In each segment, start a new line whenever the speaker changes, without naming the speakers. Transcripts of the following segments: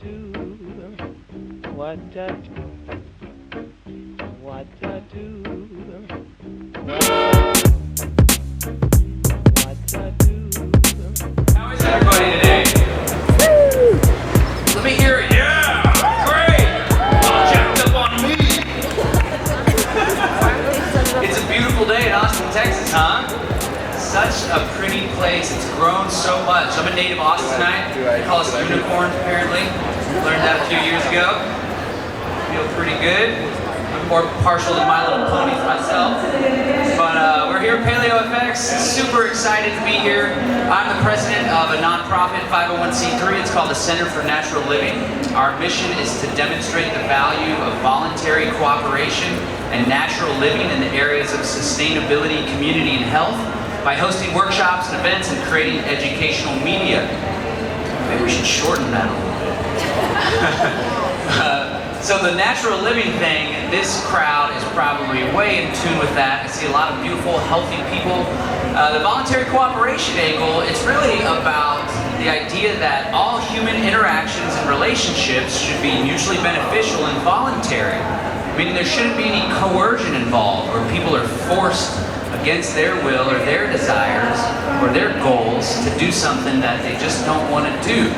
do? What I do? What I do? What I do?
How is everybody today? Woo! Let me hear it. Yeah! Great! All jacked up on me! It's a beautiful day in Austin, Texas, huh? Such a pretty place. It's grown so much. I'm a native Austinite. They call us unicorns, apparently. Learned that a few years ago. Feel pretty good. I'm more partial to My Little Ponies myself. But we're here at PaleoFX. Super excited to be here. I'm the president of a nonprofit 501c3. It's called the Center for Natural Living. Our mission is to demonstrate the value of voluntary cooperation and natural living in the areas of sustainability, community, and health by hosting workshops and events and creating educational media. Maybe we should shorten that a little bit. So the natural living thing, this crowd is probably way in tune with that. I see a lot of beautiful, healthy people. The voluntary cooperation angle, it's really about the idea that all human interactions and relationships should be mutually beneficial and voluntary. Meaning there shouldn't be any coercion involved where people are forced against their will or their desires or their goals to do something that they just don't want to do.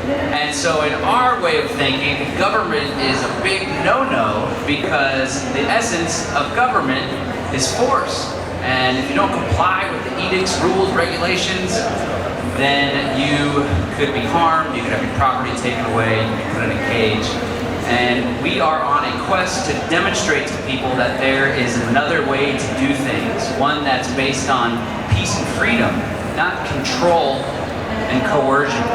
And so in our way of thinking, government is a big no-no because the essence of government is force. And if you don't comply with the edicts, rules, regulations, then you could be harmed, you could have your property taken away, you could be put in a cage. And we are on a quest to demonstrate to people that there is another way to do things, one that's based on peace and freedom, not control and coercion.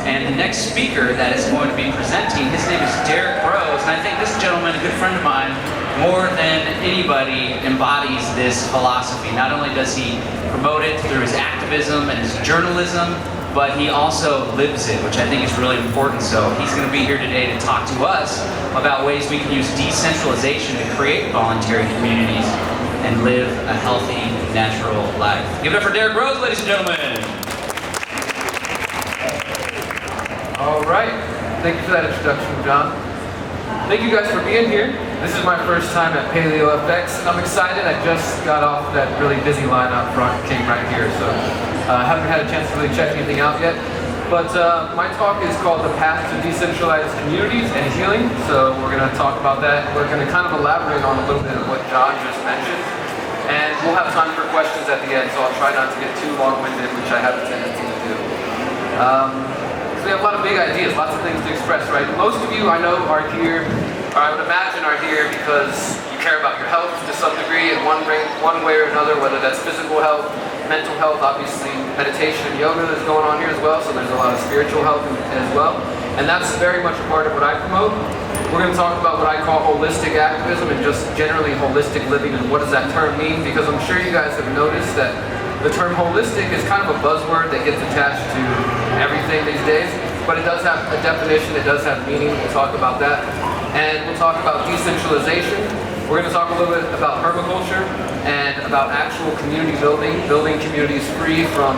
And the next speaker that is going to be presenting, his name is Derrick Broze, and I think this gentleman, a good friend of mine, more than anybody embodies this philosophy. Not only does he promote it through his activism and his journalism, but he also lives it, which I think is really important. So he's going to be here today to talk to us about ways we can use decentralization to create voluntary communities and live a healthy, natural life. Give it up for Derrick Broze, ladies and gentlemen.
All right, thank you for that introduction, John. Thank you guys for being here. This is my first time at PaleoFX, and I'm excited. I just got off that really busy line up front, came right here, so I haven't had a chance to really check anything out yet. But my talk is called The Path to Decentralized Communities and Healing, so we're going to talk about that. We're going to kind of elaborate on a little bit of what John just mentioned, and we'll have time for questions at the end, so I'll try not to get too long-winded, which I have a tendency to do. We have a lot of big ideas, lots of things to express, right? Most of you I know are here, or I would imagine are here because you care about your health to some degree in one way or another, whether that's physical health, mental health, obviously meditation and yoga is going on here as well, so there's a lot of spiritual health as well. And that's very much a part of what I promote. We're going to talk about what I call holistic activism and just generally holistic living, and what does that term mean, because I'm sure you guys have noticed that the term holistic is kind of a buzzword that gets attached to everything these days, but it does have a definition, it does have meaning. We'll talk about that. And we'll talk about decentralization. We're going to talk a little bit about permaculture and about actual community building communities free from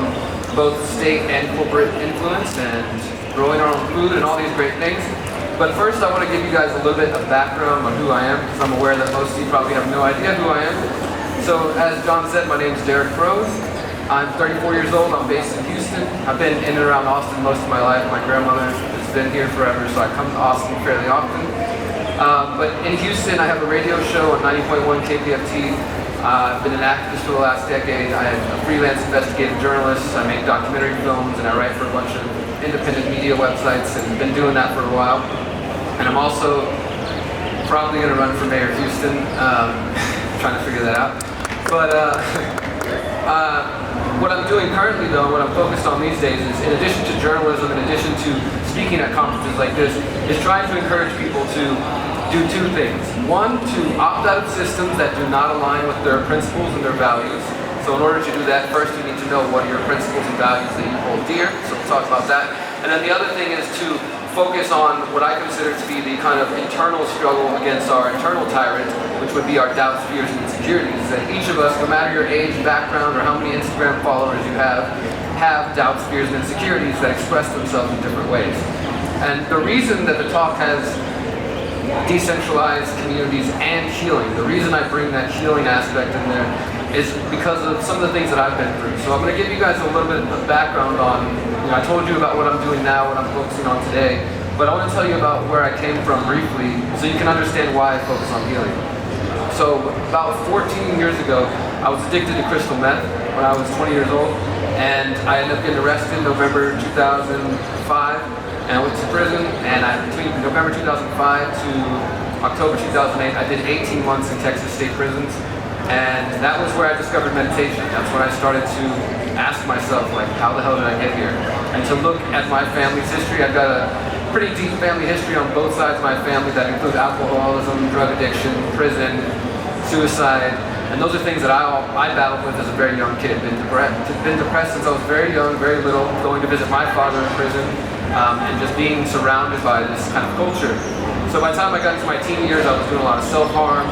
both state and corporate influence, and growing our own food and all these great things. But first I want to give you guys a little bit of background on who I am, because I'm aware that most of you probably have no idea who I am. So as John said, my name is Derrick Broze. I'm 34 years old, I'm based in Houston. I've been in and around Austin most of my life. My grandmother has been here forever, so I come to Austin fairly often. But in Houston, I have a radio show on 90.1 KPFT. I've been an activist for the last decade. I'm a freelance investigative journalist. I make documentary films, and I write for a bunch of independent media websites, and been doing that for a while. And I'm also probably going to run for mayor of Houston. Trying to figure that out. But what I'm doing currently, though, what I'm focused on these days is, in addition to journalism, in addition to speaking at conferences like this, is trying to encourage people to do two things. One, to opt out of systems that do not align with their principles and their values. So in order to do that, first you need to know what are your principles and values that you hold dear. So we'll talk about that. And then the other thing is to focus on what I consider to be the kind of internal struggle against our internal tyrant, which would be our doubts, fears, and insecurities. That each of us, no matter your age, background, or how many Instagram followers you have doubts, fears, and insecurities that express themselves in different ways. And the reason that the talk has decentralized communities and healing, the reason I bring that healing aspect in there is because of some of the things that I've been through. So I'm going to give you guys a little bit of background on, I told you about what I'm doing now, what I'm focusing on today, but I want to tell you about where I came from briefly so you can understand why I focus on healing. So about 14 years ago, I was addicted to crystal meth when I was 20 years old, and I ended up getting arrested in November 2005, and I went to prison, and between November 2005 to October 2008, I did 18 months in Texas state prisons. And that was where I discovered meditation. That's when I started to ask myself, like, how the hell did I get here? And to look at my family's history. I've got a pretty deep family history on both sides of my family that includes alcoholism, drug addiction, prison, suicide. And those are things that I battled with as a very young kid. Been depressed since I was very young, very little, going to visit my father in prison, and just being surrounded by this kind of culture. So by the time I got into my teen years, I was doing a lot of self-harm,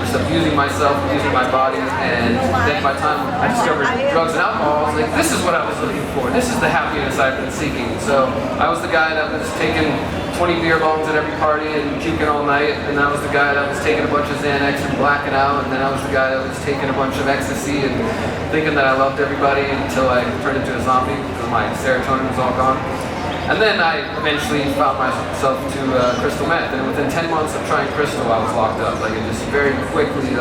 just abusing myself, abusing my body, and then by the time I discovered drugs and alcohol, I was like, this is what I was looking for. This is the happiness I've been seeking. So I was the guy that was taking 20 beer bongs at every party and puking all night, and I was the guy that was taking a bunch of Xanax and blacking out, and then I was the guy that was taking a bunch of ecstasy and thinking that I loved everybody until I turned into a zombie because my serotonin was all gone. And then I eventually found myself to crystal meth, and within 10 months of trying crystal, I was locked up. Like, it just very quickly,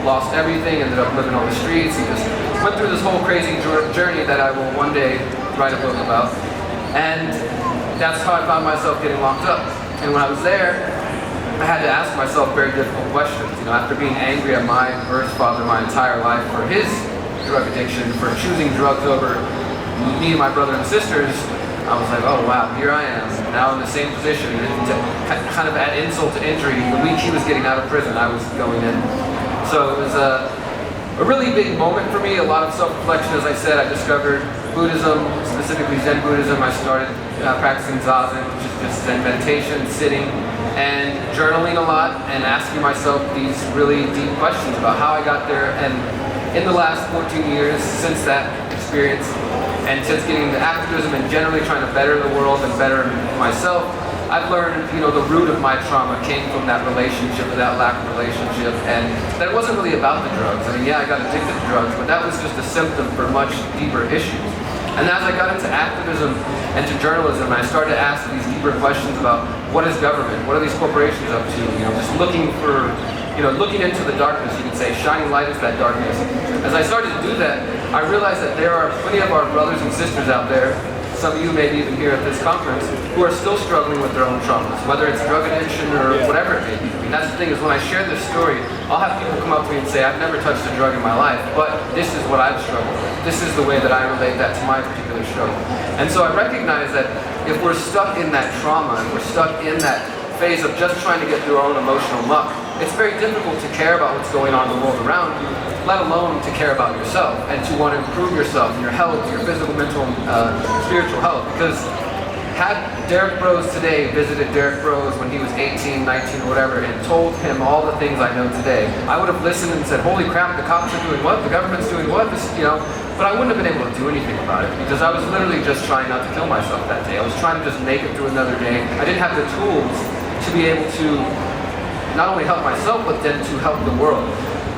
lost everything, ended up living on the streets, and just went through this whole crazy journey that I will one day write a book about. And that's how I found myself getting locked up. And when I was there, I had to ask myself very difficult questions. After being angry at my birth father my entire life for his drug addiction, for choosing drugs over me and my brother and sisters, I was like, oh wow, here I am, now in the same position, kind of add insult to injury. The week he was getting out of prison, I was going in. So it was a really big moment for me, a lot of self-reflection. As I said, I discovered Buddhism, specifically Zen Buddhism. I started practicing Zazen, which is just Zen meditation, sitting, and journaling a lot, and asking myself these really deep questions about how I got there. And in the last 14 years, since that experience, and since getting into activism and generally trying to better the world and better myself, I've learned, the root of my trauma came from that relationship, or that lack of relationship, and that it wasn't really about the drugs. I mean, yeah, I got addicted to drugs, but that was just a symptom for much deeper issues. And as I got into activism and to journalism, I started to ask these deeper questions about what is government, what are these corporations up to, just looking for, looking into the darkness, you could say, shining light into that darkness. As I started to do that, I realized that there are plenty of our brothers and sisters out there, some of you maybe even here at this conference, who are still struggling with their own traumas, whether it's drug addiction or whatever it may be. And that's the thing, is when I share this story, I'll have people come up to me and say, I've never touched a drug in my life, but this is what I've struggled with. This is the way that I relate that to my particular struggle. And so I recognize that if we're stuck in that trauma, and we're stuck in that phase of just trying to get through our own emotional muck, it's very difficult to care about what's going on in the world around you, let alone to care about yourself and to want to improve yourself and your health, your physical, mental, and spiritual health. Because had Derrick Broze today visited Derrick Broze when he was 18, 19, or whatever, and told him all the things I know today, I would have listened and said, holy crap, the cops are doing what? The government's doing what? This, but I wouldn't have been able to do anything about it because I was literally just trying not to kill myself that day. I was trying to just make it through another day. I didn't have the tools to be able to not only help myself, but then to help the world.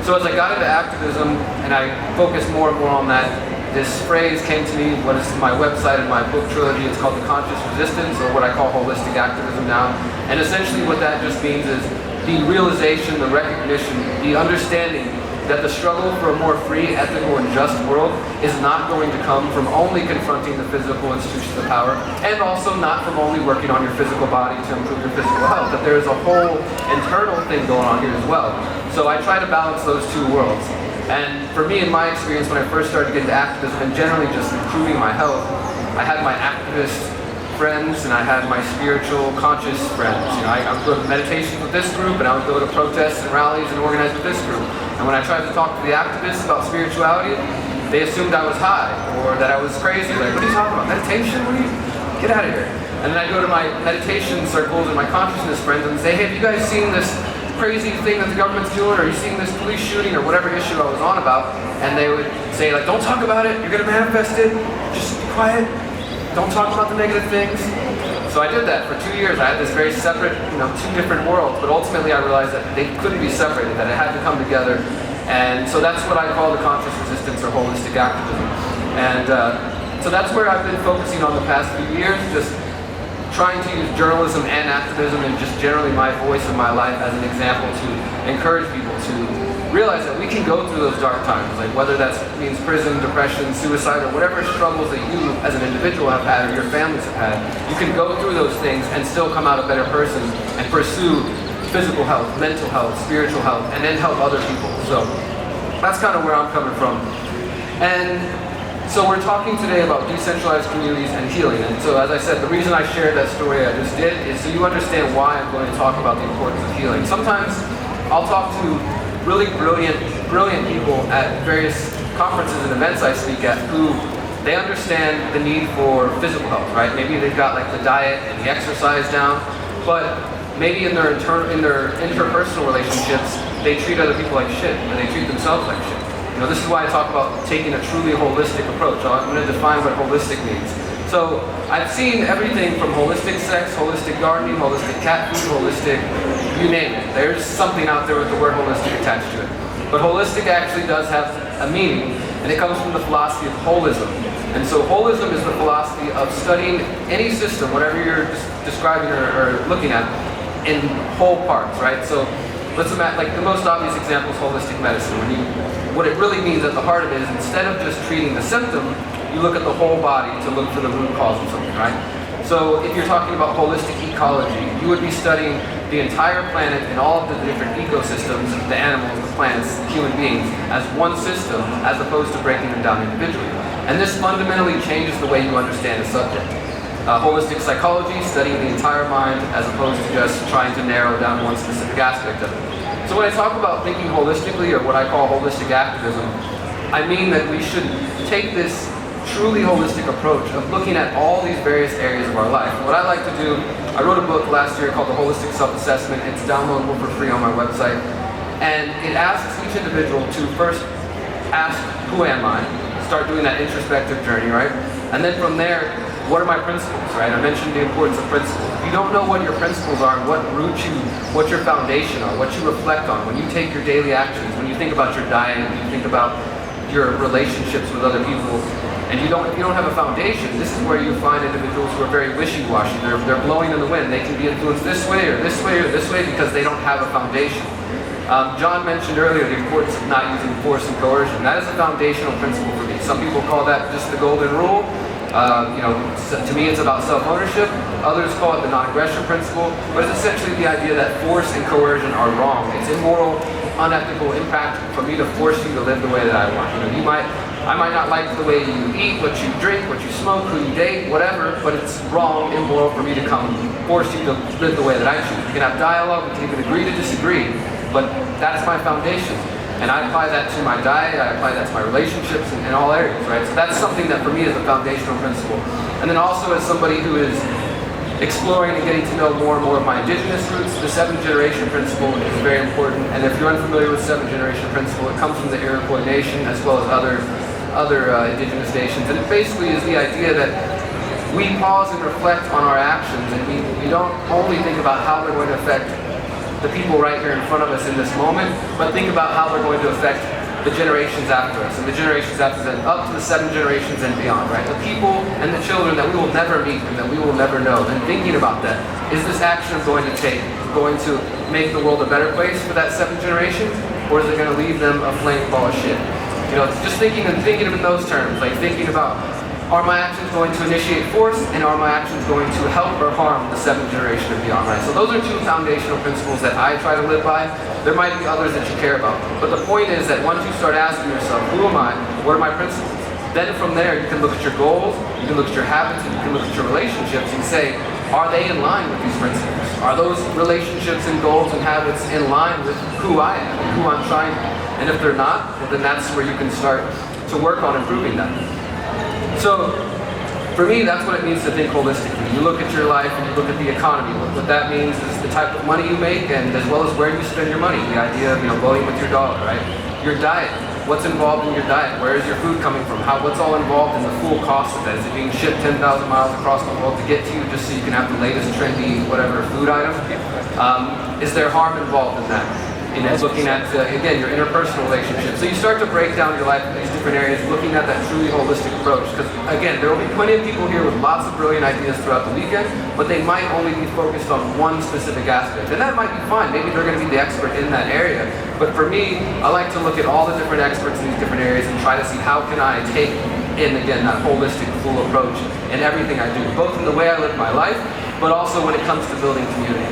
So as I got into activism and I focused more and more on that, this phrase came to me, what is my website and my book trilogy, it's called The Conscious Resistance, or what I call holistic activism now. And essentially what that just means is the realization, the recognition, the understanding that the struggle for a more free, ethical, and just world is not going to come from only confronting the physical institutions of power, and also not from only working on your physical body to improve your physical health, that there is a whole internal thing going on here as well. So I try to balance those two worlds. And for me, in my experience, when I first started to get into activism and generally just improving my health, I had my activist friends and I had my spiritual, conscious friends. I would go to meditations with this group, and I would go to protests and rallies and organize with this group. And when I tried to talk to the activists about spirituality, they assumed I was high or that I was crazy. Like, what are you talking about? Meditation? Get out of here. And then I go to my meditation circles and my consciousness friends and say, hey, have you guys seen this crazy thing that the government's doing? Or are you seeing this police shooting or whatever issue I was on about? And they would say, like, don't talk about it. You're going to manifest it. Just be quiet. Don't talk about the negative things. So I did that for 2 years. I had this very separate, two different worlds, but ultimately I realized that they couldn't be separated, that it had to come together. And so that's what I call the conscious resistance or holistic activism. And so that's where I've been focusing on the past few years, just trying to use journalism and activism and just generally my voice in my life as an example to encourage people to realize that we can go through those dark times, like whether that means prison, depression, suicide, or whatever struggles that you as an individual have had or your families have had. You can go through those things and still come out a better person and pursue physical health, mental health, spiritual health, and then help other people. So that's kind of where I'm coming from. And so we're talking today about decentralized communities and healing. And so as I said, the reason I shared that story I just did is so you understand why I'm going to talk about the importance of healing. Sometimes I'll talk to really brilliant people at various conferences and events I speak at who they understand the need for physical health, right? Maybe they've got like the diet and the exercise down, but maybe in their interpersonal relationships, they treat other people like shit and they treat themselves like shit. This is why I talk about taking a truly holistic approach. I'm going to define what holistic means. So I've seen everything from holistic sex, holistic gardening, holistic cat food, holistic, you name it. There's something out there with the word holistic attached to it. But holistic actually does have a meaning, and it comes from the philosophy of holism. And so holism is the philosophy of studying any system, whatever you're describing or looking at, in whole parts, right? So let's imagine, like the most obvious example is holistic medicine. What it really means at the heart of it is instead of just treating the symptom, you look at the whole body to look for the root cause of something, right? So if you're talking about holistic ecology, you would be studying the entire planet and all of the different ecosystems, the animals, the plants, the human beings, as one system, as opposed to breaking them down individually. And this fundamentally changes the way you understand a subject. Holistic psychology, studying the entire mind, as opposed to just trying to narrow down one specific aspect of it. So when I talk about thinking holistically, or what I call holistic activism, I mean that we should take this truly holistic approach of looking at all these various areas of our life. What I like to do, I wrote a book last year called The Holistic Self-Assessment. It's downloadable for free on my website. And it asks each individual to first ask, who am I? Start doing that introspective journey, right? And then from there, what are my principles, right? I mentioned the importance of principles. If you don't know what your principles are, what your foundation are, what you reflect on, when you take your daily actions, when you think about your diet, when you think about your relationships with other people, and if you don't have a foundation, this is where you find individuals who are very wishy-washy. They're blowing in the wind. They can be influenced this way or this way or this way because they don't have a foundation. John mentioned earlier the importance of not using force and coercion. That is a foundational principle for me. Some people call that just the golden rule. To me it's about self-ownership. Others call it the non-aggression principle, but it's essentially the idea that force and coercion are wrong. It's immoral, unethical, impractical for me to force you to live the way that I want. I might not like the way you eat, what you drink, what you smoke, who you date, whatever, but it's wrong, immoral for me to come force you to live the way that I choose. We can have dialogue, we can even agree to disagree, but that's my foundation. And I apply that to my diet, I apply that to my relationships in all areas, right? So that's something that for me is a foundational principle. And then also as somebody who is exploring and getting to know more and more of my indigenous roots, the 7th generation principle is very important. And if you're unfamiliar with 7th generation principle, it comes from the Iroquois nation as well as other indigenous nations. And it basically is the idea that we pause and reflect on our actions, and we don't only think about how they're going to affect the people right here in front of us in this moment, but think about how they're going to affect the generations after us, and the generations after them, up to the 7 generations and beyond, right? The people and the children that we will never meet and that we will never know. And thinking about that, is this action going to make the world a better place for that 7th generation, or is it going to leave them a flaming ball of shit? It's just thinking in those terms, like thinking about, are my actions going to initiate force, and are my actions going to help or harm the 7th generation and beyond, right? So those are 2 foundational principles that I try to live by. There might be others that you care about, but the point is that once you start asking yourself, who am I, what are my principles? Then from there, you can look at your goals, you can look at your habits, and you can look at your relationships and say, are they in line with these principles? Are those relationships and goals and habits in line with who I am and who I'm trying to be? And if they're not, well, then that's where you can start to work on improving that. So, for me, that's what it means to think holistically. You look at your life and you look at the economy. What that means is the type of money you make, and as well as where you spend your money. The idea of voting with your dollar, right? Your diet. What's involved in your diet? Where is your food coming from? What's all involved in the full cost of that? Is it being shipped 10,000 miles across the world to get to you just so you can have the latest trendy whatever food item? Is there harm involved in that? You know, looking at, again, your interpersonal relationships. So you start to break down your life in these different areas, looking at that truly holistic approach. Because, again, there will be plenty of people here with lots of brilliant ideas throughout the weekend, but they might only be focused on one specific aspect. And that might be fine. Maybe they're going to be the expert in that area. But for me, I like to look at all the different experts in these different areas and try to see how can I take in, again, that holistic, full approach in everything I do, both in the way I live my life, but also when it comes to building community.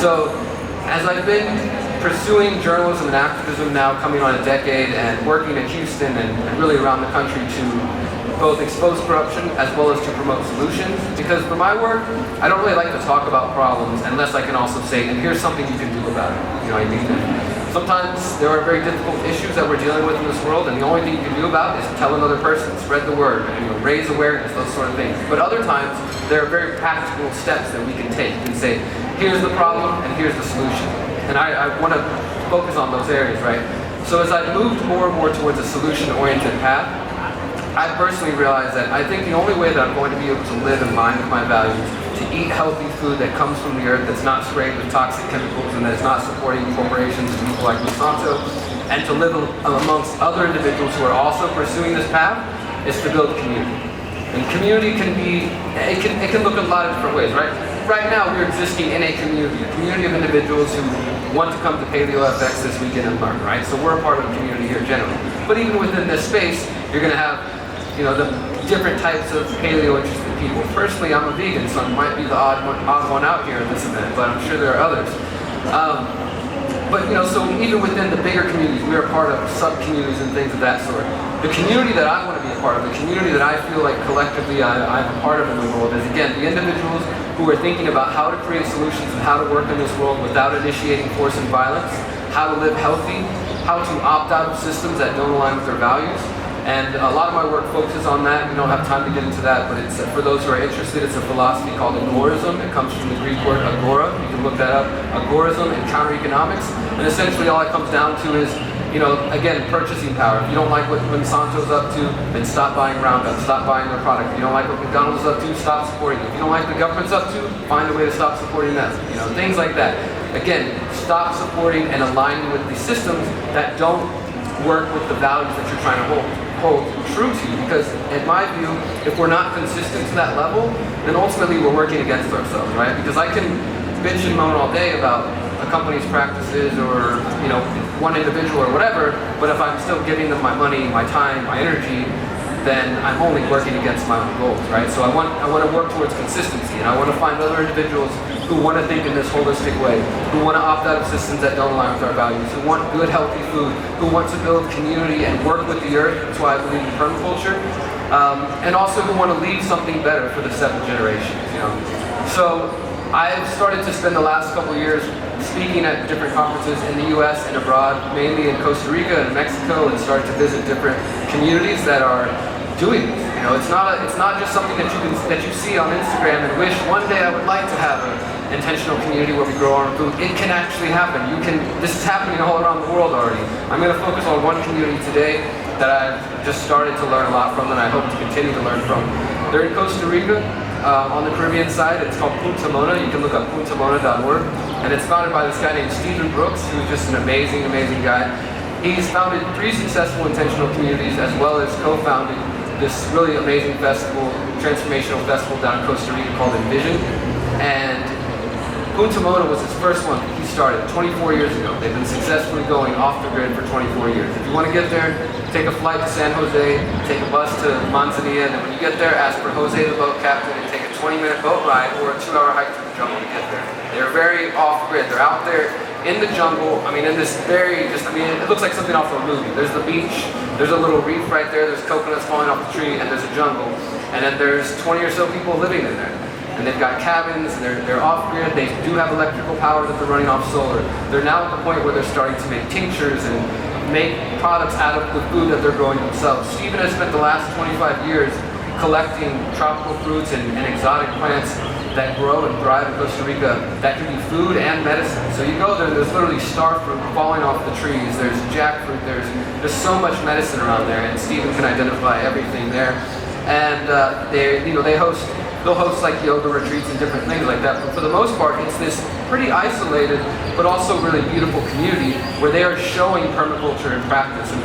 So, as I've been pursuing journalism and activism now coming on a decade and working in Houston and really around the country to both expose corruption as well as to promote solutions, because for my work, I don't really like to talk about problems unless I can also say, and here's something you can do about it. You know what I mean? Sometimes there are very difficult issues that we're dealing with in this world, and the only thing you can do about it is tell another person, spread the word, you know, raise awareness, those sort of things. But other times, there are very practical steps that we can take and say, here's the problem and here's the solution. And I want to focus on those areas, right? So as I've moved more and more towards a solution-oriented path, I personally realized that I think the only way that I'm going to be able to live in line with my values, to eat healthy food that comes from the earth, that's not sprayed with toxic chemicals and that's not supporting corporations and people like Monsanto, and to live amongst other individuals who are also pursuing this path, is to build community. And community can be, it can look a lot of different ways, right? Right now we're existing in a community of individuals who want to come to PaleoFX this weekend and learn, right? So we're a part of the community here generally. But even within this space, you're going to have, you know, the different types of paleo-interested people. Personally, I'm a vegan, so I might be the odd one out here at this event, but I'm sure there are others. But you know, so even within the bigger communities, we are part of sub-communities and things of that sort. The community that I want to be a part of, the community that I feel like collectively I'm a part of in the world is, again, the individuals who are thinking about how to create solutions and how to work in this world without initiating force and violence, how to live healthy, how to opt out of systems that don't align with their values. And a lot of my work focuses on that. We don't have time to get into that, but it's for those who are interested, it's a philosophy called agorism. It comes from the Greek word agora. You can look that up. Agorism and counter-economics. And essentially all it comes down to is, you know, again, purchasing power. If you don't like what Monsanto's up to, then stop buying Roundup, stop buying their product. If you don't like what McDonald's is up to, stop supporting them. If you don't like what the government's up to, find a way to stop supporting them. You know, things like that. Again, stop supporting and aligning with the systems that don't work with the values that you're trying to hold true to you, because in my view, if we're not consistent to that level, then ultimately we're working against ourselves, right? Because I can bitch and moan all day about a company's practices or, you know, one individual or whatever, but if I'm still giving them my money, my time, my energy, then I'm only working against my own goals, right? So I want to work towards consistency, and I want to find other individuals who want to think in this holistic way, who want to opt out of systems that don't align with our values, who want good, healthy food, who want to build community and work with the earth. That's why I believe in permaculture, and also who want to leave something better for the 7th generations. You know, so I've started to spend the last couple of years speaking at different conferences in the U.S. and abroad, mainly in Costa Rica and Mexico, and started to visit different communities that are doing this. You know, it's not just something that you see on Instagram and wish one day I would like to have an intentional community where we grow our own food. It can actually happen. This is happening all around the world already. I'm going to focus on one community today that I've just started to learn a lot from, and I hope to continue to learn from. They're in Costa Rica, on the Caribbean side. It's called Punta Mona. You can look up puntamona.org, and it's founded by this guy named Stephen Brooks, who's just an amazing, amazing guy. He's founded 3 successful intentional communities, as well as co-founded this really amazing festival, transformational festival down in Costa Rica called Envision. And Punta Mona was his first one. He started 24 years ago. They've been successfully going off the grid for 24 years. If you want to get there, take a flight to San Jose, take a bus to Manzanilla, and then when you get there, ask for Jose the boat captain and take a 20-minute boat ride or a 2-hour hike through the jungle to get there. They're very off-grid. They're out there in the jungle. I mean, in this it looks like something off of a movie. There's the beach, there's a little reef right there, there's coconuts falling off the tree, and there's a jungle. And then there's 20 or so people living in there. And they've got cabins, and they're off-grid. They do have electrical power that they're running off solar. They're now at the point where they're starting to make tinctures and make products out of the food that they're growing themselves. Stephen has spent the last 25 years collecting tropical fruits and exotic plants that grow and thrive in Costa Rica that can be food and medicine. So you go there, there's literally star fruit falling off the trees, there's jackfruit, there's so much medicine around there, and Stephen can identify everything there. And they'll host like yoga retreats and different things like that. But for the most part, it's this pretty isolated, but also really beautiful community where they are showing permaculture in practice. And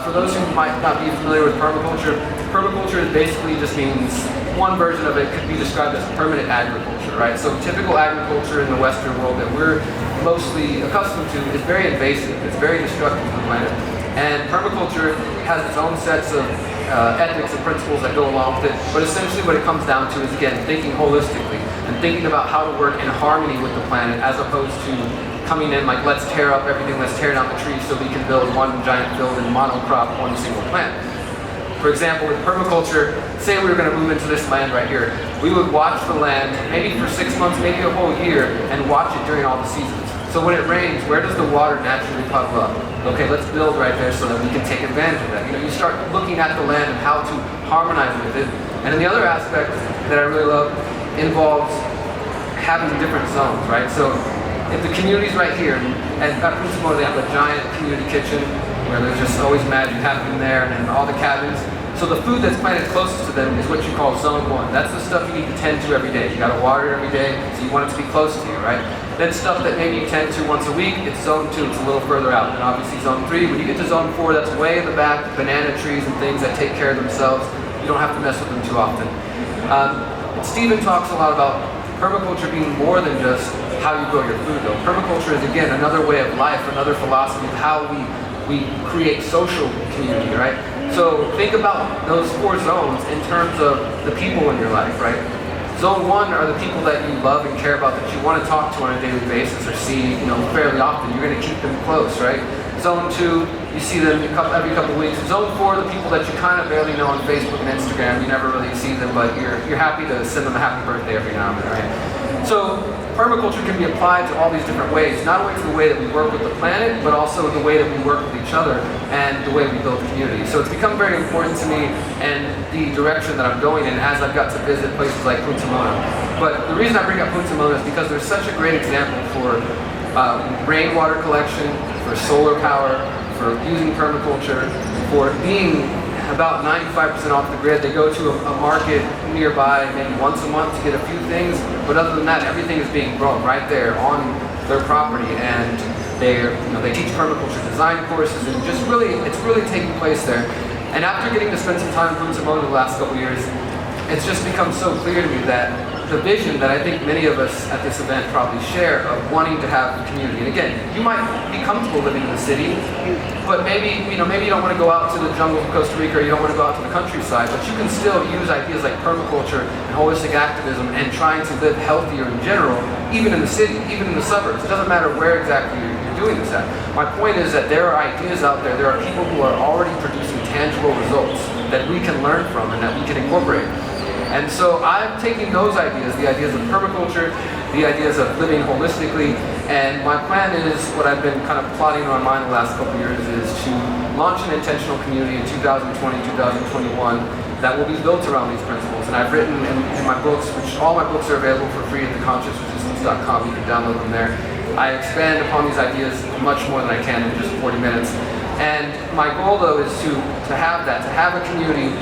for those who might not be familiar with permaculture, permaculture basically just means, one version of it could be described as permanent agriculture, right? So typical agriculture in the Western world that we're mostly accustomed to is very invasive, it's very destructive to the planet. And permaculture has its own sets of ethics and principles that go along with it, but essentially what it comes down to is, again, thinking holistically and thinking about how to work in harmony with the planet as opposed to coming in like, let's tear up everything, let's tear down the trees so we can build one giant field and monocrop one single plant. For example, with permaculture, say we were going to move into this land right here, we would watch the land maybe for 6 months, maybe a whole year, and watch it during all the seasons. So when it rains, where does the water naturally puddle up? Okay, let's build right there so that we can take advantage of that. You know, you start looking at the land and how to harmonize with it. And then the other aspect that I really love involves having different zones, right? So if the community's right here, and at Punta they have a giant community kitchen where there's just always magic happening there, and all the cabins. So the food that's planted closest to them is what you call zone 1. That's the stuff you need to tend to every day. You gotta water it every day, so you want it to be close to you, right? Then stuff that maybe you tend to once a week, it's zone 2, it's a little further out. And obviously zone 3, when you get to zone 4, that's way in the back, banana trees and things that take care of themselves. You don't have to mess with them too often. Stephen talks a lot about permaculture being more than just how you grow your food though. Permaculture is, again, another way of life, another philosophy of how we create social community, right? So think about those 4 zones in terms of the people in your life, right? Zone 1 are the people that you love and care about, that you want to talk to on a daily basis or see, fairly often. You're going to keep them close, right? Zone 2, you see them every couple of weeks. Zone 4, the people that you kind of barely know on Facebook and Instagram. You never really see them, but you're happy to send them a happy birthday every now and then, right? So permaculture can be applied to all these different ways, not only to the way that we work with the planet, but also the way that we work with each other and the way we build community. So it's become very important to me and the direction that I'm going in as I've got to visit places like Punta Mona. But the reason I bring up Punta Mona is because there's such a great example for rainwater collection, for solar power, for using permaculture, for being about 95% off the grid. They go to a market nearby maybe once a month to get a few things, but other than that, everything is being grown right there on their property, and they teach permaculture design courses, and it's really taking place there. And after getting to spend some time in Punta Mona the last couple of years, it's just become so clear to me that the vision that I think many of us at this event probably share of wanting to have a community. And again, you might be comfortable living in the city, but maybe you don't want to go out to the jungle of Costa Rica, or you don't want to go out to the countryside, but you can still use ideas like permaculture and holistic activism and trying to live healthier in general, even in the city, even in the suburbs. It doesn't matter where exactly you're doing this at. My point is that there are ideas out there, there are people who are already producing tangible results that we can learn from and that we can incorporate. And so I'm taking those ideas, the ideas of permaculture, the ideas of living holistically, and my plan is, what I've been kind of plotting in my mind the last couple of years, is to launch an intentional community in 2020, 2021 that will be built around these principles. And I've written in my books, which all my books are available for free at theconsciousresistance.com, you can download them there. I expand upon these ideas much more than I can in just 40 minutes. And my goal though is to have a community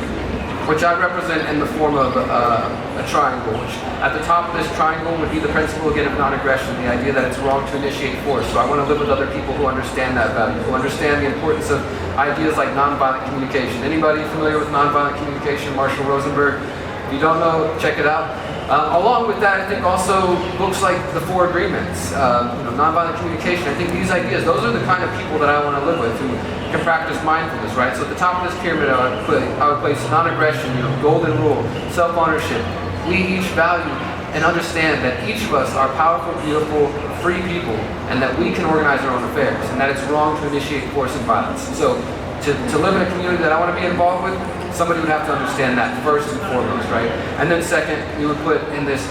which I represent in the form of a triangle, which at the top of this triangle would be the principle, again, of non-aggression, the idea that it's wrong to initiate force. So I want to live with other people who understand that value, who understand the importance of ideas like nonviolent communication. Anybody familiar with nonviolent communication? Marshall Rosenberg? If you don't know, check it out. Along with that, I think also books like The 4 Agreements, nonviolent communication. I think these ideas, those are the kind of people that I want to live with, who can practice mindfulness, right? So at the top of this pyramid, I would place non-aggression, golden rule, self-ownership. We each value and understand that each of us are powerful, beautiful, free people, and that we can organize our own affairs, and that it's wrong to initiate force and violence. So to live in a community that I want to be involved with, somebody would have to understand that first and foremost, right? And then second, we would put in this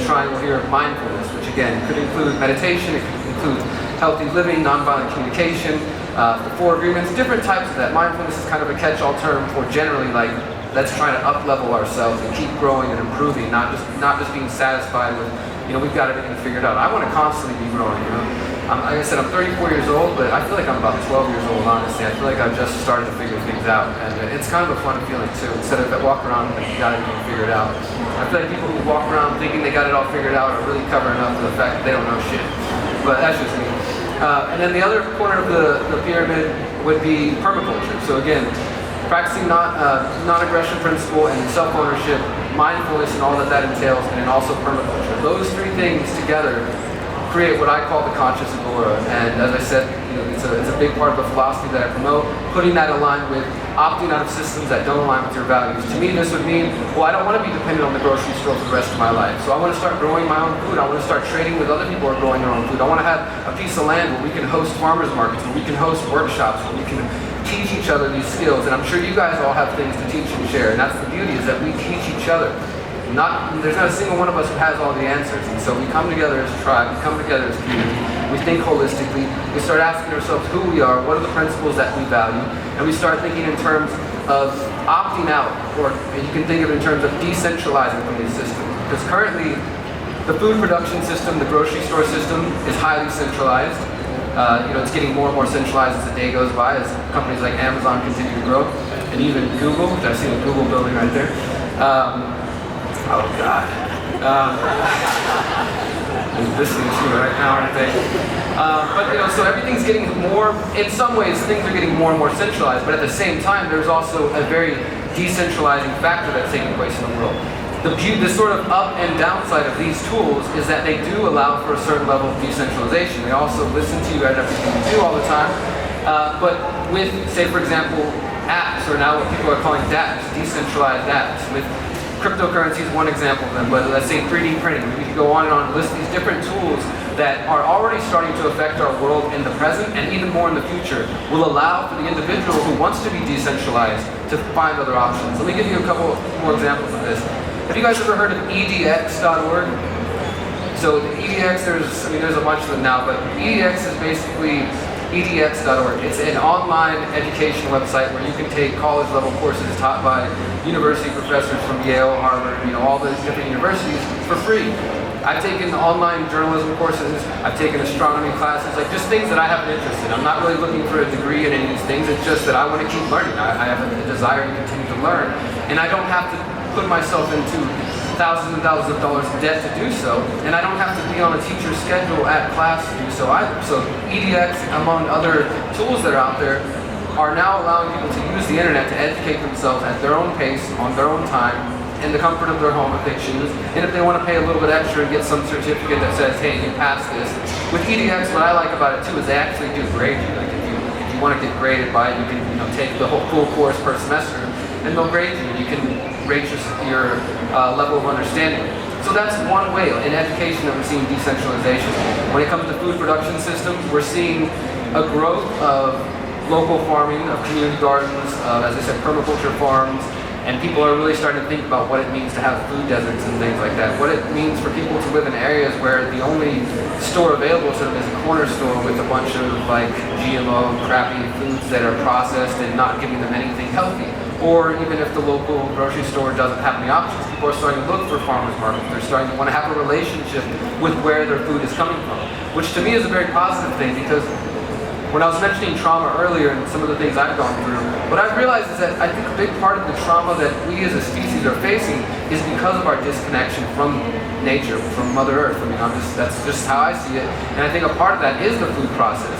triangle here mindfulness, which again could include meditation, it could include healthy living, nonviolent communication, the 4 agreements, different types of that. Mindfulness is kind of a catch-all term for generally like let's try to up-level ourselves and keep growing and improving, not just being satisfied with, we've got everything figured out. I want to constantly be growing, Like I said, I'm 34 years old, but I feel like I'm about 12 years old, honestly. I feel like I've just started to figure things out, and it's kind of a fun feeling too, instead of walk around like you got everything figured out. I feel like people who walk around thinking they got it all figured out are really covering up for the fact that they don't know shit. But that's just me. And then the other corner of the pyramid would be permaculture. So again, practicing non-aggression principle and self-ownership, mindfulness and all that entails, and then also permaculture. Those three things together create what I call the conscious agora. And as I said, it's a big part of the philosophy that I promote, putting that aligned with opting out of systems that don't align with your values. To me, this would mean, well, I don't want to be dependent on the grocery store for the rest of my life. So I want to start growing my own food. I want to start trading with other people who are growing their own food. I want to have a piece of land where we can host farmers markets, where we can host workshops, where we can teach each other these skills. And I'm sure you guys all have things to teach and share. And that's the beauty, is that we teach each other. There's not a single one of us who has all the answers, and so we come together as a tribe, we come together as a community, we think holistically, we start asking ourselves who we are, what are the principles that we value, and we start thinking in terms of opting out, or you can think of it in terms of decentralizing from these systems. Because currently, the food production system, the grocery store system, is highly centralized. It's getting more and more centralized as the day goes by, as companies like Amazon continue to grow, and even Google, which I see the Google building right there. Oh God. I'm listening to it right now, aren't they? So everything's getting more, in some ways, things are getting more and more centralized, but at the same time, there's also a very decentralizing factor that's taking place in the world. The sort of up and downside of these tools is that they do allow for a certain level of decentralization. They also listen to you at everything you do all the time, but with, say for example, apps, or now what people are calling dApps, decentralized apps, with cryptocurrency is one example of them, but let's say 3D printing. We could go on and on and list these different tools that are already starting to affect our world in the present, and even more in the future, will allow for the individual who wants to be decentralized to find other options. Let me give you a couple more examples of this. Have you guys ever heard of edx.org? So the EDX, there's a bunch of them now, but EDX is basically edx.org. It's an online education website where you can take college-level courses taught by university professors from Yale, Harvard, all those different universities for free. I've taken online journalism courses, I've taken astronomy classes, like just things that I have an interest in. I'm not really looking for a degree in any of these things, it's just that I want to keep learning. I have a desire to continue to learn, and I don't have to put myself into thousands and thousands of dollars in debt to do so, and I don't have to be on a teacher's schedule at class to do so either. So EDX, among other tools that are out there, are now allowing people to use the internet to educate themselves at their own pace, on their own time, in the comfort of their home if they choose, and if they want to pay a little bit extra and get some certificate that says, hey, you passed this. With EDX, what I like about it too is they actually do grade you. Like if you want to get graded by it, you can take the whole full course per semester, and they'll grade you. You can rate your level of understanding. So that's one way in education that we're seeing decentralization. When it comes to food production systems, we're seeing a growth of local farming, of community gardens, as I said, permaculture farms, and people are really starting to think about what it means to have food deserts and things like that. What it means for people to live in areas where the only store available to them is a corner store with a bunch of like GMO, crappy foods that are processed and not giving them anything healthy. Or even if the local grocery store doesn't have any options, people are starting to look for farmers markets. They're starting to want to have a relationship with where their food is coming from, which to me is a very positive thing, because when I was mentioning trauma earlier and some of the things I've gone through, what I've realized is that I think a big part of the trauma that we as a species are facing is because of our disconnection from nature, from Mother Earth. That's just how I see it. And I think a part of that is the food process.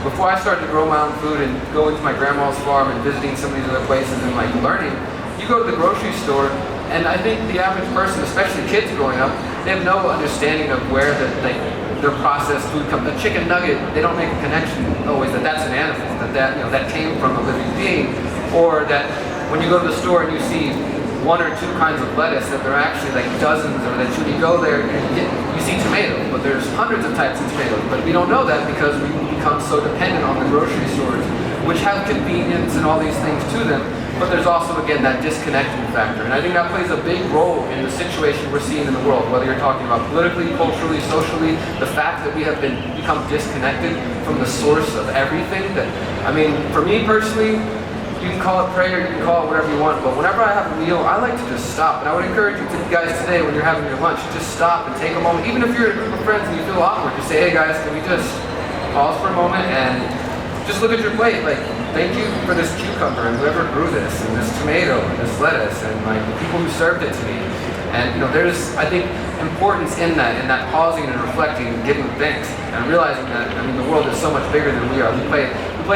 Before I started to grow my own food and go into my grandma's farm and visiting some of these other places and like learning, you go to the grocery store, and I think the average person, especially kids growing up, they have no understanding of where their processed food comes. A chicken nugget, they don't make a connection always that that's an animal, that came from a living being, or that when you go to the store and you see one or two kinds of lettuce, that there are actually like dozens, or that when you go there you see tomatoes, but there's hundreds of types of tomatoes. But we don't know that because we become so dependent on the grocery stores, which have convenience and all these things to them. But there's also, again, that disconnecting factor. And I think that plays a big role in the situation we're seeing in the world, whether you're talking about politically, culturally, socially, the fact that we have become disconnected from the source of everything. For me personally, You can call it prayer, you can call it whatever you want, but whenever I have a meal, I like to just stop. And I would encourage you guys today, when you're having your lunch, just stop and take a moment. Even if you're in a group of friends and you feel awkward, just say, hey guys, can we just pause for a moment and just look at your plate. Like, thank you for this cucumber and whoever grew this, and this tomato and this lettuce, and like the people who served it to me. And you know, there's, I think, importance in that pausing and reflecting and giving thanks and realizing that, I mean, the world is so much bigger than we are. We play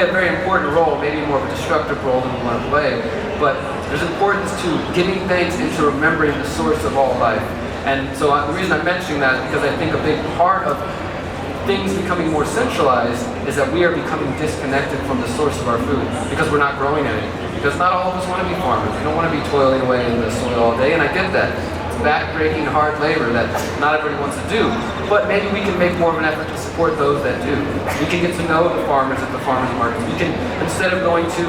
a very important role, maybe more of a destructive role than we want to play, but there's importance to giving thanks and to remembering the source of all life. And so the reason I'm mentioning that is because I think a big part of things becoming more centralized is that we are becoming disconnected from the source of our food because we're not growing anything. Because not all of us want to be farmers. We don't want to be toiling away in the soil all day, and I get that. Back-breaking hard labor that not everybody wants to do, but maybe we can make more of an effort to support those that do. We can get to know the farmers at the farmers markets. We can, instead of going to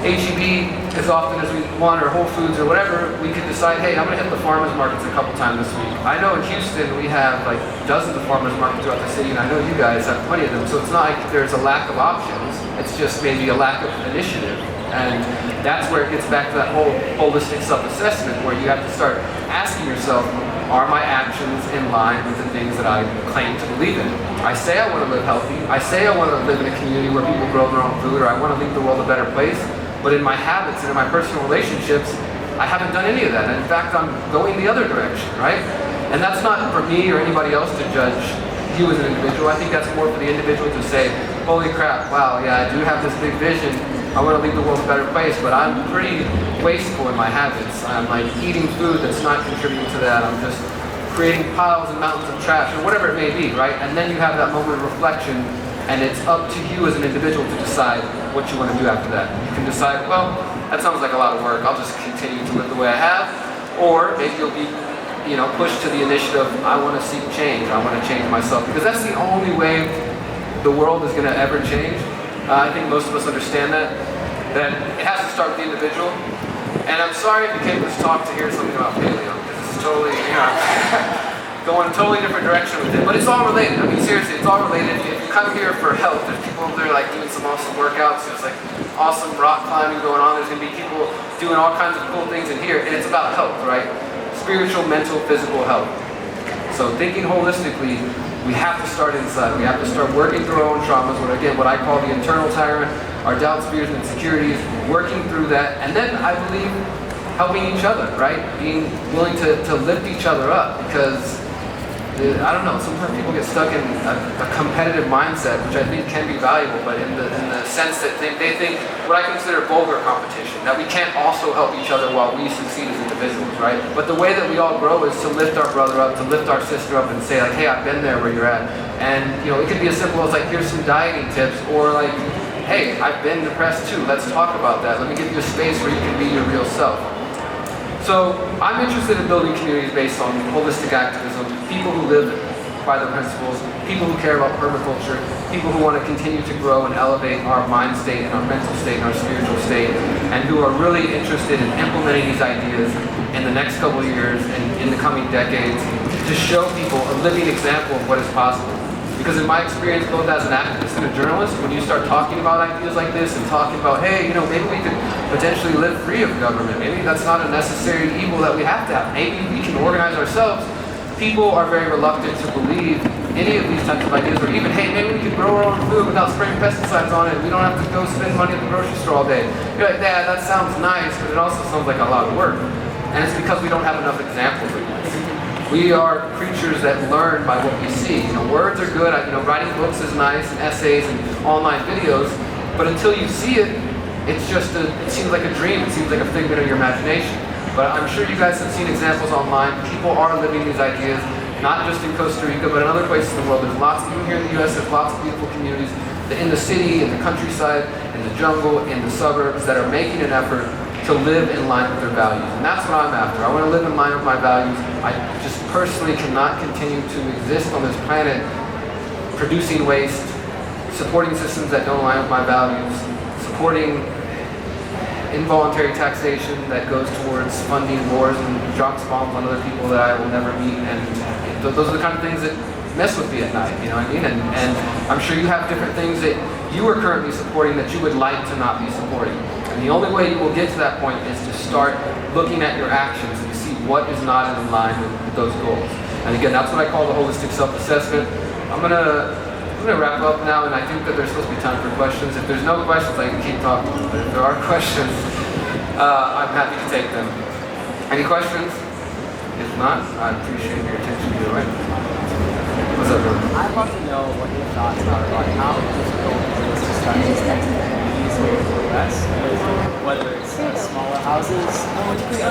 HEB as often as we want, or Whole Foods or whatever, we could decide, hey, I'm going to hit the farmers markets a couple times this week. I know in Houston we have like dozens of farmers markets throughout the city, and I know you guys have plenty of them, so it's not like there's a lack of options, it's just maybe a lack of initiative. And that's where it gets back to that whole holistic self-assessment, where you have to start asking yourself, are my actions in line with the things that I claim to believe in? I say I want to live healthy. I say I want to live in a community where people grow their own food, or I want to leave the world a better place. But in my habits and in my personal relationships, I haven't done any of that. And in fact, I'm going the other direction, right? And that's not for me or anybody else to judge you as an individual. I think that's more for the individual to say, holy crap, wow, yeah, I do have this big vision. I want to leave the world a better place, but I'm pretty wasteful in my habits. I'm like eating food that's not contributing to that. I'm just creating piles and mountains of trash, or whatever it may be, right? And then you have that moment of reflection, and it's up to you as an individual to decide what you want to do after that. You can decide, well, that sounds like a lot of work. I'll just continue to live the way I have. Or maybe you'll be, you know, pushed to the initiative, I want to seek change. I want to change myself. Because that's the only way the world is going to ever change. I think most of us understand that it has to start with the individual. And I'm sorry if you came to this talk to hear something about paleo, because this is totally, you know, going a totally different direction with it. But it's all related. I mean, seriously, it's all related. If you come here for health, there's people over there like doing some awesome workouts. There's like awesome rock climbing going on. There's going to be people doing all kinds of cool things in here. And it's about health, right? Spiritual, mental, physical health. So thinking holistically, we have to start inside. We have to start working through our own traumas, what I call the internal tyrant, our doubts, fears, and insecurities, working through that, and then I believe helping each other, right? Being willing to lift each other up, because I don't know, sometimes people get stuck in a competitive mindset, which I think can be valuable, but in the sense that they think what I consider vulgar competition, that we can't also help each other while we succeed as individuals, right? But the way that we all grow is to lift our brother up, to lift our sister up, and say like, hey, I've been there where you're at. And you know, it could be as simple as like, here's some dieting tips, or like, hey, I've been depressed too, let's talk about that. Let me give you a space where you can be your real self. So I'm interested in building communities based on holistic activism, people who live by the principles, people who care about permaculture, people who want to continue to grow and elevate our mind state and our mental state and our spiritual state, and who are really interested in implementing these ideas in the next couple of years and in the coming decades to show people a living example of what is possible. Because in my experience, both as an activist and a journalist, when you start talking about ideas like this and talking about, hey, you know, maybe we could potentially live free of government. Maybe that's not a necessary evil that we have to have. Maybe we can organize ourselves. People are very reluctant to believe any of these types of ideas, or even, hey, maybe we could grow our own food without spraying pesticides on it. We don't have to go spend money at the grocery store all day. You're like, Dad, that sounds nice, but it also sounds like a lot of work. And it's because we don't have enough examples of this. We are creatures that learn by what we see. You know, words are good. You know, writing books is nice, and essays and online videos. But until you see it, it's just it seems like a dream. It seems like a figment of your imagination. But I'm sure you guys have seen examples online. People are living these ideas, not just in Costa Rica, but in other places in the world. There's lots, even here in the US, there's lots of beautiful communities in the city, in the countryside, in the jungle, in the suburbs that are making an effort to live in line with their values. And that's what I'm after. I want to live in line with my values. I just personally cannot continue to exist on this planet producing waste, supporting systems that don't align with my values, supporting involuntary taxation that goes towards funding wars and drops bombs on other people that I will never meet. And those are the kind of things that mess with me at night, you know what I mean? And I'm sure you have different things that you are currently supporting that you would like to not be supporting. And the only way you will get to that point is to start looking at your actions and see what is not in line with those goals. And again, that's what I call the holistic self-assessment. I'm gonna wrap up now, and I think that there's supposed to be time for questions. If there's no questions, I can keep talking. But if there are questions, I'm happy to take them. Any questions? If not, I appreciate your attention either way. What's up, bro?
I'd love to know what your thoughts are on how difficult it is to start these types of communities here in the US, whether it's smaller houses.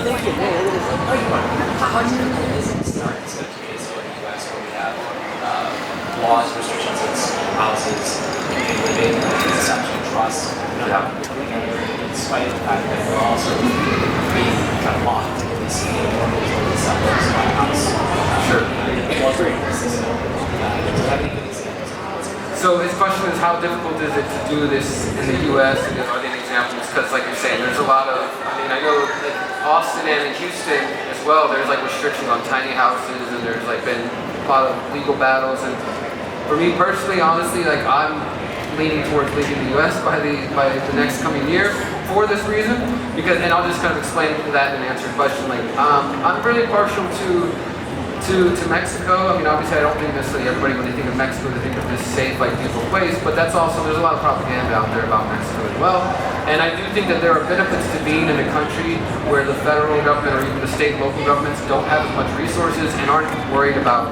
Thank you.
How difficult is it to start some communities here in the US where we have laws, restrictions on small houses, and living, assumption, trust, how can we come together in spite of the fact that we're also being kind of locked in this suburbs of my house?
Sure.
So
his question is, how difficult is it to do this in the U.S. and are there examples? Because like you're saying, there's a lot of, I know like Austin and Houston as well, there's like restrictions on tiny houses and there's like been a lot of legal battles. And for me personally, honestly, like I'm leaning towards leaving the U.S. by the next coming year for this reason. Because, and I'll just kind of explain that and answer your question. Like I'm really partial to Mexico. I mean, obviously I don't think necessarily everybody, when they think of Mexico, they think of this safe, like beautiful place, but that's also, there's a lot of propaganda out there about Mexico as well. And I do think that there are benefits to being in a country where the federal government or even the state and local governments don't have as much resources and aren't worried about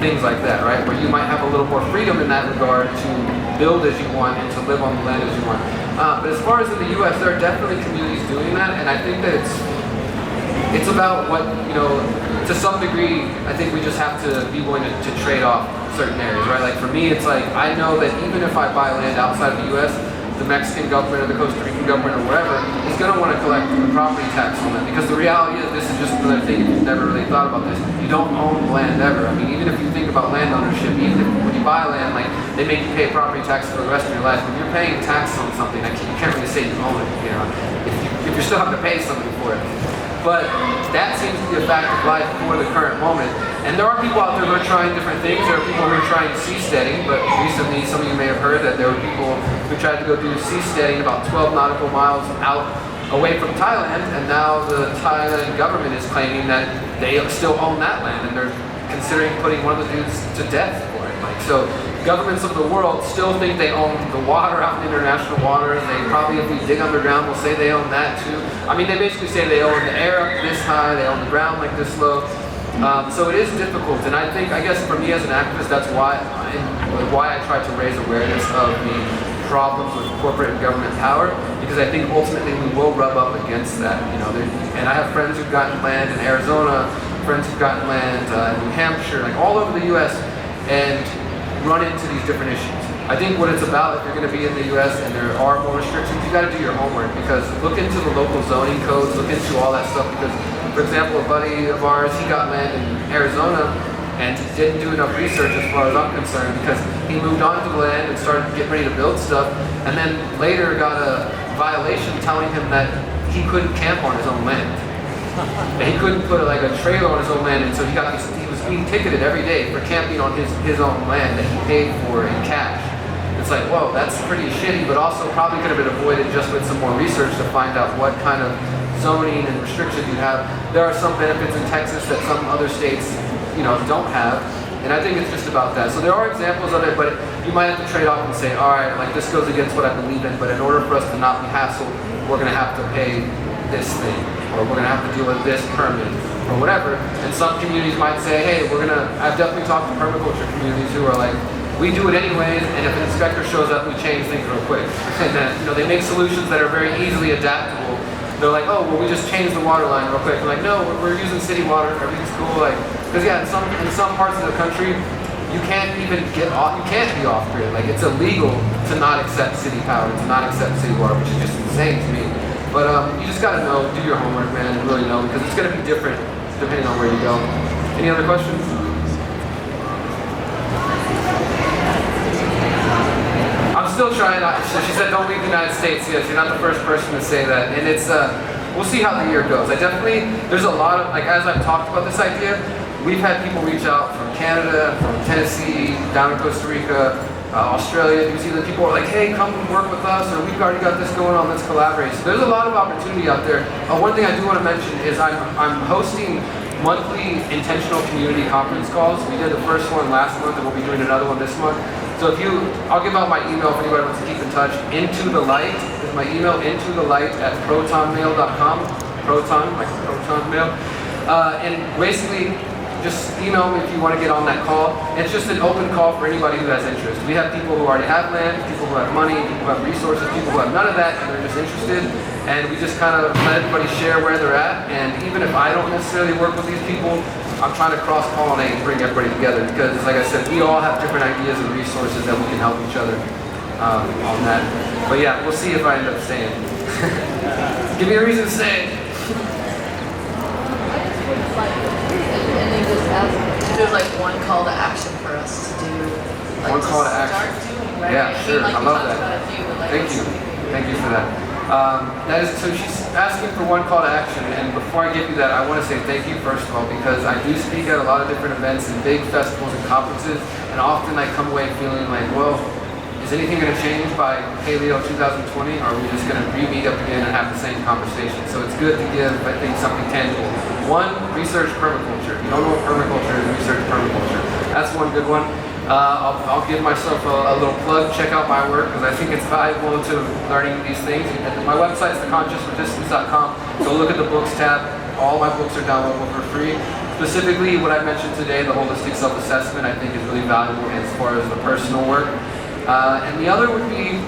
things like that, right? Where you might have a little more freedom in that regard to build as you want and to live on the land as you want. But as far as in the US, there are definitely communities doing that, and I think that it's about what, to some degree, I think we just have to be willing to trade off certain areas, right? Like for me, it's like, I know that even if I buy land outside of the US, the Mexican government or the Costa Rican government or whatever is going to want to collect the property tax on that, because the reality is, this is just another thing, if you've never really thought about this, you don't own land ever. I mean, even if you think about land ownership, even if when you buy land, like they make you pay property tax for the rest of your life, when you're paying taxes on something, like, you can't really say you own it, if you're still having to pay somebody for it. But that seems to be a fact of life for the current moment. And there are people out there who are trying different things. There are people who are trying seasteading, but recently some of you may have heard that there were people who tried to go do seasteading about 12 nautical miles out away from Thailand, and now the Thailand government is claiming that they still own that land, and they're considering putting one of the dudes to death for it. Like, so governments of the world still think they own the water out in international waters. They probably, if we dig underground, will say they own that too. I mean, they basically say they own the air up this high, they own the ground like this low. So it is difficult, and I think, I guess for me as an activist, that's why I try to raise awareness of the problems with corporate and government power, because I think ultimately we will rub up against that. And I have friends who've gotten land in Arizona, friends who've gotten land in New Hampshire, like all over the U.S., and run into these different issues. I think what it's about, if you're going to be in the U.S. and there are more restrictions, you got to do your homework, because look into the local zoning codes, look into all that stuff, because, for example, a buddy of ours, he got land in Arizona and didn't do enough research as far as I'm concerned, because he moved onto the land and started getting ready to build stuff, and then later got a violation telling him that he couldn't camp on his own land. And he couldn't put a trailer on his own land, and so he was being ticketed every day for camping on his own land that he paid for in cash. It's like, whoa, that's pretty shitty, but also probably could have been avoided just with some more research to find out what kind of zoning and restrictions you have. There are some benefits in Texas that some other states, don't have, and I think it's just about that. So there are examples of it, but you might have to trade off and say, all right, like this goes against what I believe in, but in order for us to not be hassled, we're going to have to pay this thing, or we're going to have to deal with this permit, or whatever. And some communities might say, hey, I've definitely talked to permaculture communities who are like, we do it anyways, and if an inspector shows up, we change things real quick. And then, they make solutions that are very easily adaptable. They're like, oh, well, we just changed the water line real quick. They're like, no, we're using city water, everything's cool. Because yeah, in some parts of the country, you can't even get off, you can't be off-grid. Like, it's illegal to not accept city power, to not accept city water, which is just insane to me. But you just gotta know, do your homework, man, and really know, because it's gonna be different depending on where you go. Any other questions? I'm still trying. So she said, don't leave the United States. Yes, you're not the first person to say that. And it's, we'll see how the year goes. There's a lot of, as I've talked about this idea, we've had people reach out from Canada, from Tennessee, down in Costa Rica, Australia, New Zealand. People are like, hey, come work with us, or we've already got this going on, let's collaborate. So there's a lot of opportunity out there. One thing I do want to mention is I'm hosting monthly intentional community conference calls. We did the first one last month, and we'll be doing another one this month. So I'll give out my email if anybody wants to keep in touch. Into the Light is my email, intothelight@protonmail.com. Proton, like proton mail. And basically, just email me if you want to get on that call. It's just an open call for anybody who has interest. We have people who already have land, people who have money, people who have resources, people who have none of that, and they're just interested. And we just kind of let everybody share where they're at. And even if I don't necessarily work with these people, I'm trying to cross-pollinate and bring everybody together, because, like I said, we all have different ideas and resources that we can help each other on that. But yeah, we'll see if I end up staying. Give me a reason to stay.
And they just ask if there's like one call to action for us to do. Like,
One call to action.
Start doing, right?
Yeah, sure.
Like
I
you
love
talked
that.
about a few, but, like,
Thank you. Thank you for that. That is, so she's asking for one call to action, and before I give you that, I want to say thank you first of all, because I do speak at a lot of different events and big festivals and conferences, and often I come away feeling like, well, is anything going to change by Paleo 2020, or are we just going to re-meet up again and have the same conversation? So it's good to give, I think, something tangible. One, research permaculture. If you don't know what permaculture is, research permaculture. That's one good one. I'll give myself a little plug. Check out my work, because I think it's valuable to learning these things. My website's theconsciousresistance.com, so look at the books tab. All my books are downloadable for free. Specifically, what I mentioned today, the holistic self-assessment, I think is really valuable as far as the personal work. And the other would be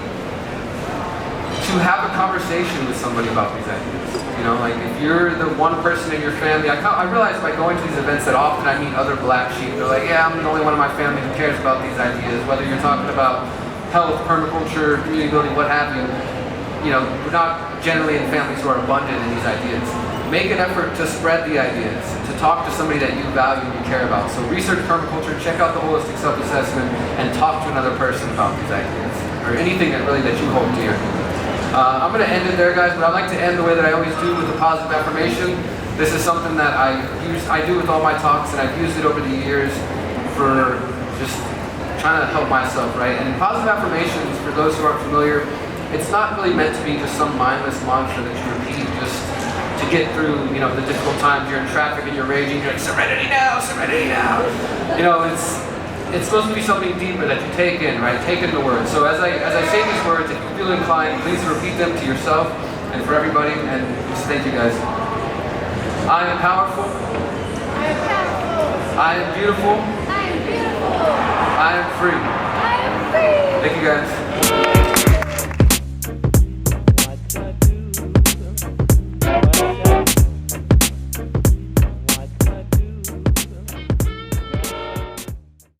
to have a conversation with somebody about these ideas. You know, like if you're the one person in your family, I realize by going to these events that often I meet other black sheep. They're like, yeah, I'm the only one in my family who cares about these ideas. Whether you're talking about health, permaculture, community building, what have you, we're not generally in families who are abundant in these ideas. Make an effort to spread the ideas, to talk to somebody that you value and you care about. So research permaculture, check out the holistic self-assessment, and talk to another person about these ideas, or anything that you hold dear. I'm going to end it there, guys, but I like to end the way that I always do, with a positive affirmation. This is something that I do with all my talks, and I've used it over the years for just trying to help myself, right? And positive affirmations, for those who aren't familiar, it's not really meant to be just some mindless mantra that you repeat just to get through, the difficult times. You're in traffic and you're raging, you're like, serenity now, serenity now. It's supposed to be something deeper that you take in, right? Take in the words. So as I say these words, if you feel inclined, please repeat them to yourself and for everybody. And just thank you, guys. I am powerful.
I am powerful.
I am beautiful.
I am beautiful.
I am free.
I am free.
Thank you, guys.